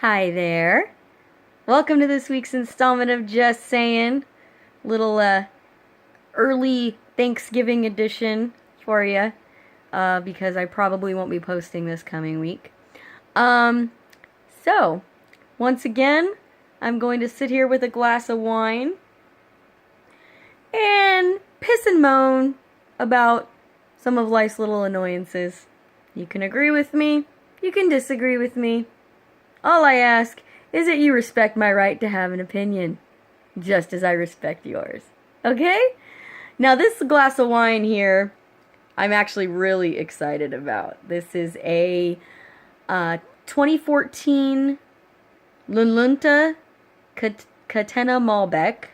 Hi there. Welcome to this week's installment of Just Sayin. Little early Thanksgiving edition for you, because I probably won't be posting this coming week. So, once again, I'm going to sit here with a glass of wine and piss and moan about some of life's little annoyances. You can agree with me, you can disagree with me. All I ask is that you respect my right to have an opinion, just as I respect yours. Okay? Now this glass of wine here, I'm actually really excited about. This is a 2014 Lunlunta Catena Malbec.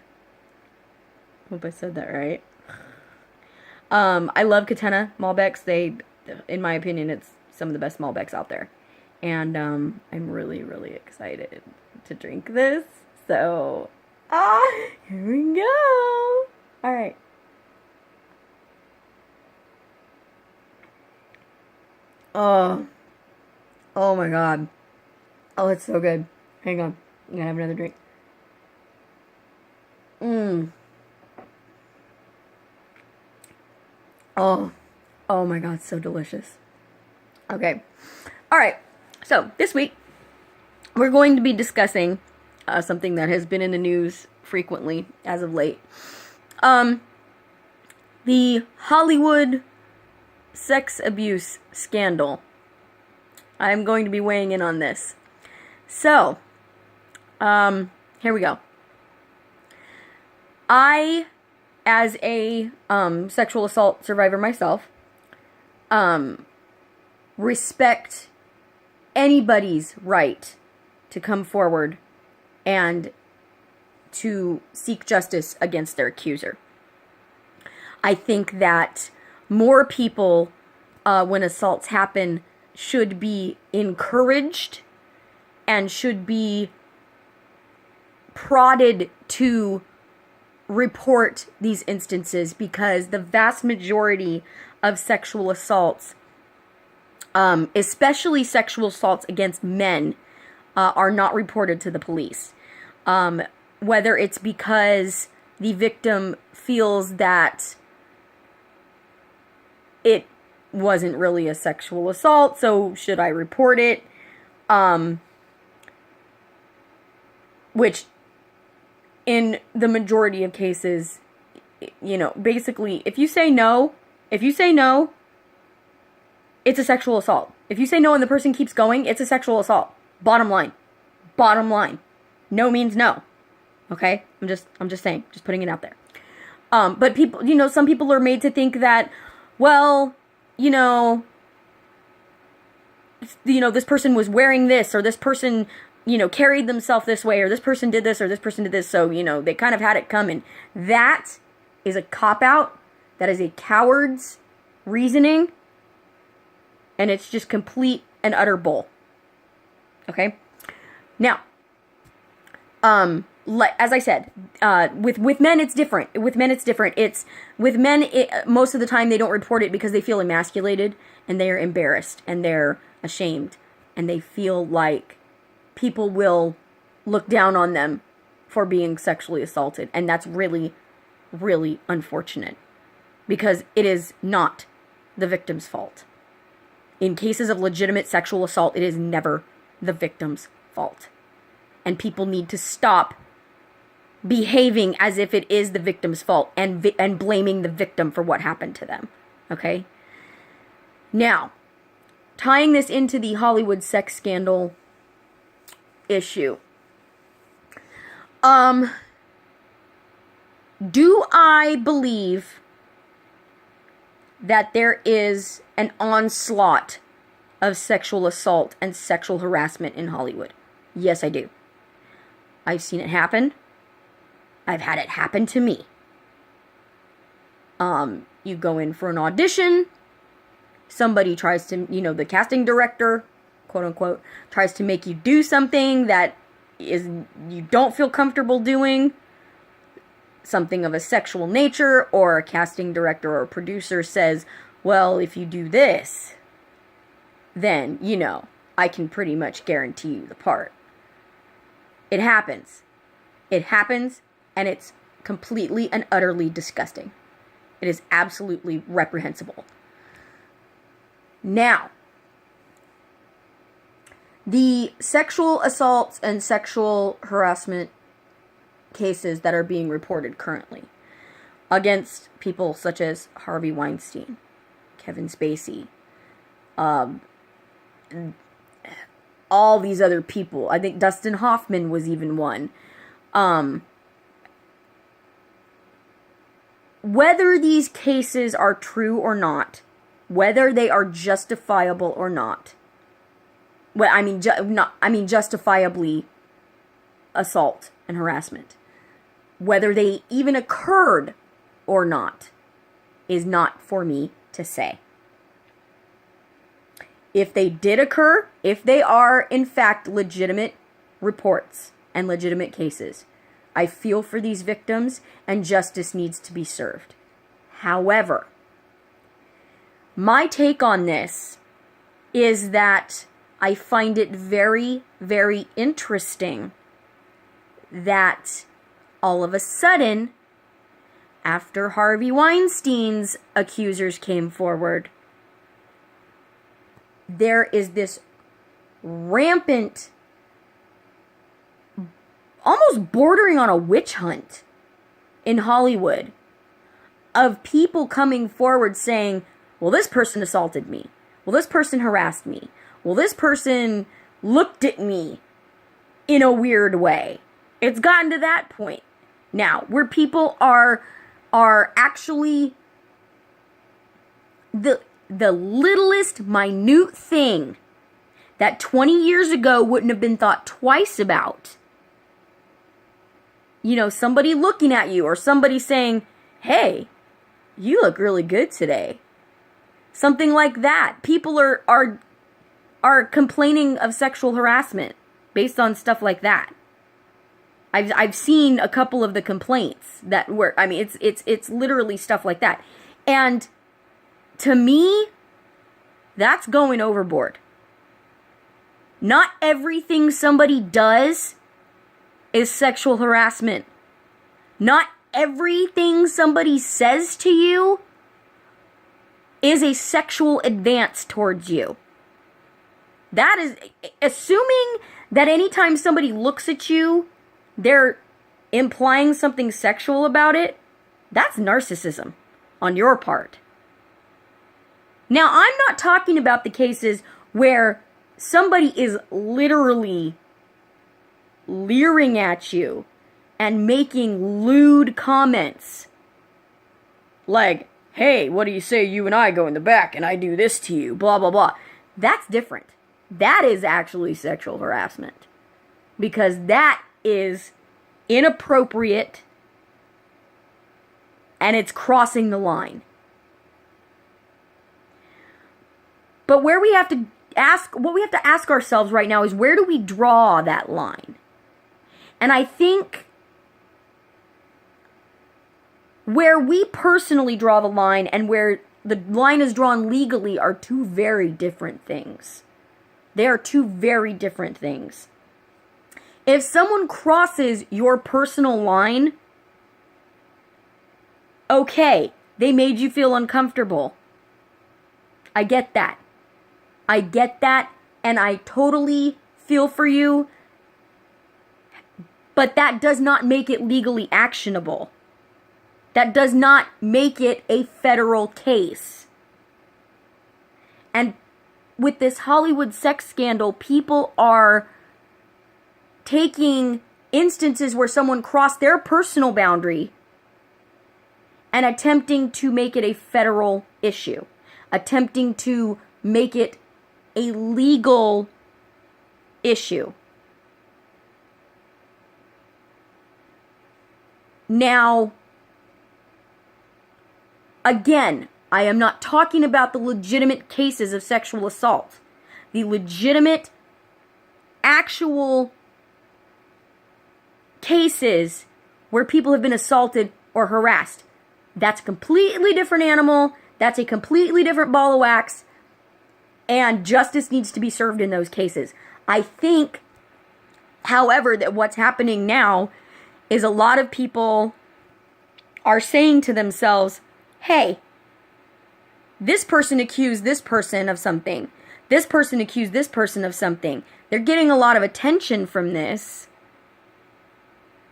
Hope I said that right. I love Catena Malbecs. In my opinion, it's some of the best Malbecs out there. And I'm really, really excited to drink this. So, here we go. All right. Oh my God. Oh, it's so good. Hang on. I'm gonna have another drink. Oh my God, so delicious. Okay. All right. So, this week, we're going to be discussing something that has been in the news frequently as of late. The Hollywood sex abuse scandal. I'm going to be weighing in on this. So, here we go. I, as a sexual assault survivor myself, respect anybody's right to come forward and to seek justice against their accuser. I think that more people, when assaults happen, should be encouraged and should be prodded to report these instances, because the vast majority of sexual assaults, especially sexual assaults against men, are not reported to the police. Whether it's because the victim feels that it wasn't really a sexual assault, so should I report it? Which, in the majority of cases, basically, if you say no, it's a sexual assault. If you say no and the person keeps going, it's a sexual assault. Bottom line. No means no. Okay? I'm just saying, just putting it out there. But people, some people are made to think that, well, this person was wearing this, or this person, carried themselves this way, or this person did this, or this person did this, so, they kind of had it coming. That is a cop-out. That is a coward's reasoning. And it's just complete and utter bull. Okay? Now, as I said, with men it's different. With men, most of the time they don't report it because they feel emasculated, and they are embarrassed, and they're ashamed, and they feel like people will look down on them for being sexually assaulted. And that's really, really unfortunate, because it is not the victim's fault. In cases of legitimate sexual assault, it is never the victim's fault. And people need to stop behaving as if it is the victim's fault and blaming the victim for what happened to them. Okay? Now, tying this into the Hollywood sex scandal issue. Do I believe that there is an onslaught of sexual assault and sexual harassment in Hollywood? Yes, I do. I've seen it happen. I've had it happen to me. You go in for an audition. Somebody tries to, the casting director, quote unquote, tries to make you do something that you don't feel comfortable doing. Something of a sexual nature, or a casting director or a producer says, well, if you do this, then, I can pretty much guarantee you the part. It happens. It happens, and it's completely and utterly disgusting. It is absolutely reprehensible. Now, the sexual assaults and sexual harassment cases that are being reported currently against people such as Harvey Weinstein, Kevin Spacey, all these other people. I think Dustin Hoffman was even one. Whether these cases are true or not, whether they are justifiable or not, justifiably assault and harassment, whether they even occurred or not, is not for me to say. If they did occur, if they are in fact legitimate reports and legitimate cases, I feel for these victims and justice needs to be served. However, my take on this is that I find it very, very interesting that all of a sudden, after Harvey Weinstein's accusers came forward, there is this rampant, almost bordering on a witch hunt in Hollywood of people coming forward saying, well, this person assaulted me. Well, this person harassed me. Well, this person looked at me in a weird way. It's gotten to that point now where people are actually the littlest minute thing that 20 years ago wouldn't have been thought twice about. You know, somebody looking at you or somebody saying, hey, you look really good today. Something like that. People are complaining of sexual harassment based on stuff like that. I've seen a couple of the complaints that were, I mean, it's literally stuff like that. And to me, that's going overboard. Not everything somebody does is sexual harassment. Not everything somebody says to you is a sexual advance towards you. That is, assuming that anytime somebody looks at you, they're implying something sexual about it, that's narcissism on your part. Now, I'm not talking about the cases where somebody is literally leering at you and making lewd comments. Like, hey, what do you say you and I go in the back and I do this to you, blah, blah, blah. That's different. That is actually sexual harassment. Because that is inappropriate and it's crossing the line. But where we have to ask, what we have to ask ourselves right now is, where do we draw that line? And I think where we personally draw the line and where the line is drawn legally are two very different things. They are two very different things. If someone crosses your personal line, okay, they made you feel uncomfortable. I get that. I get that, and I totally feel for you, but that does not make it legally actionable. That does not make it a federal case. And with this Hollywood sex scandal, people are taking instances where someone crossed their personal boundary and attempting to make it a federal issue, attempting to make it a legal issue. Now, again, I am not talking about the legitimate cases of sexual assault. The legitimate, actual cases where people have been assaulted or harassed. That's a completely different animal. That's a completely different ball of wax. And justice needs to be served in those cases. I think However, that what's happening now is a lot of people are saying to themselves, hey, this person accused this person of something. This person accused this person of something. They're getting a lot of attention from this.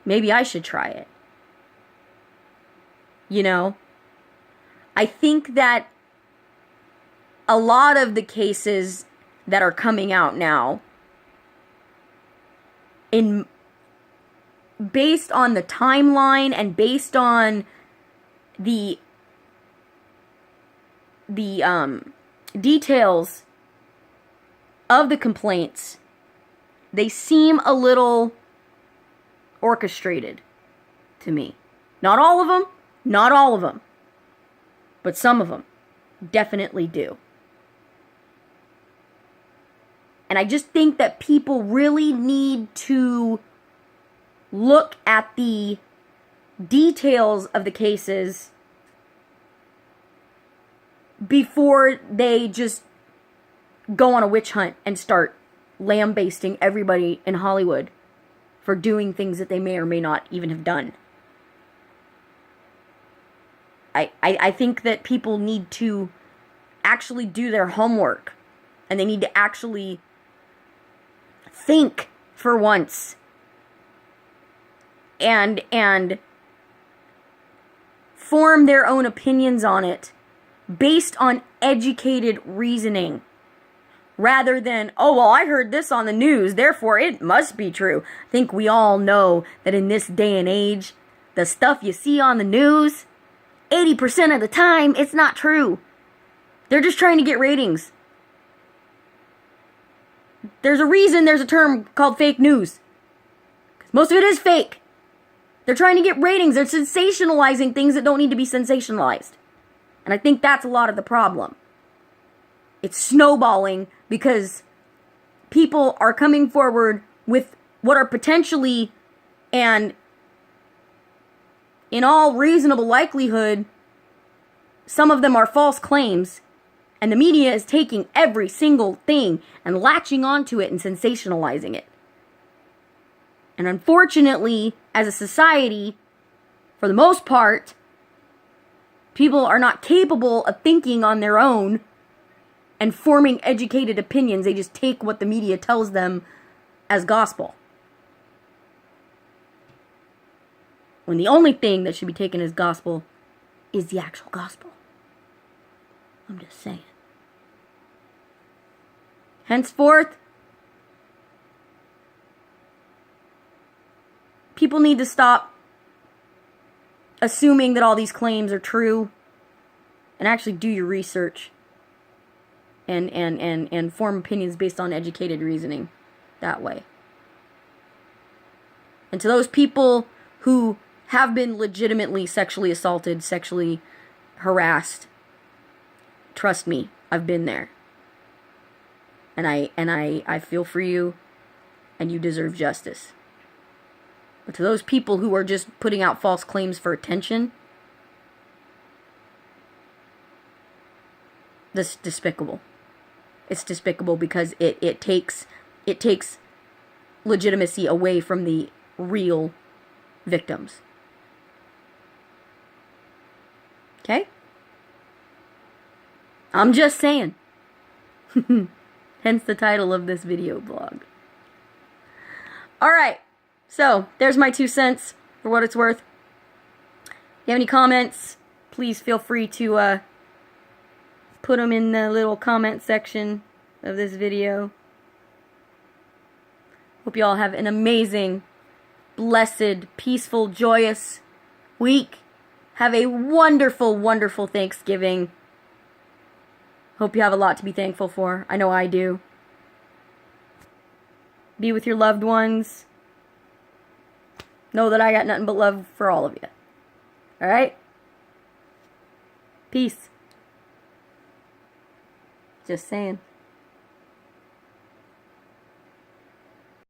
Maybe I should try it. You know? I think that a lot of the cases that are coming out now, based on the timeline and based on the details of the complaints, they seem a little orchestrated to me. Not all of them, but some of them definitely do. And I just think that people really need to look at the details of the cases before they just go on a witch hunt and start lambasting everybody in Hollywood for doing things that they may or may not even have done. I think that people need to actually do their homework, and they need to actually think for once and form their own opinions on it based on educated reasoning, rather than, oh, well, I heard this on the news, therefore it must be true. I think we all know that in this day and age, the stuff you see on the news, 80% of the time, it's not true. They're just trying to get ratings. There's a reason there's a term called fake news. Most of it is fake. They're trying to get ratings. They're sensationalizing things that don't need to be sensationalized. And I think that's a lot of the problem. It's snowballing because people are coming forward with what are potentially, and in all reasonable likelihood, some of them are false claims. And the media is taking every single thing and latching onto it and sensationalizing it. And unfortunately, as a society, for the most part, people are not capable of thinking on their own and forming educated opinions. They just take what the media tells them as gospel. When the only thing that should be taken as gospel is the actual gospel. I'm just saying. Henceforth, people need to stop assuming that all these claims are true and actually do your research and form opinions based on educated reasoning that way. And to those people who have been legitimately sexually assaulted, sexually harassed, trust me, I've been there. And I feel for you, and you deserve justice. But to those people who are just putting out false claims for attention, this is despicable. It's despicable because it takes legitimacy away from the real victims. Okay? I'm just saying. Hence the title of this video blog. Alright, so there's my 2 cents for what it's worth. If you have any comments, please feel free to put them in the little comment section of this video. Hope you all have an amazing, blessed, peaceful, joyous week. Have a wonderful, wonderful Thanksgiving. Hope you have a lot to be thankful for. I know I do. Be with your loved ones. Know that I got nothing but love for all of you. Alright? Peace. Just saying.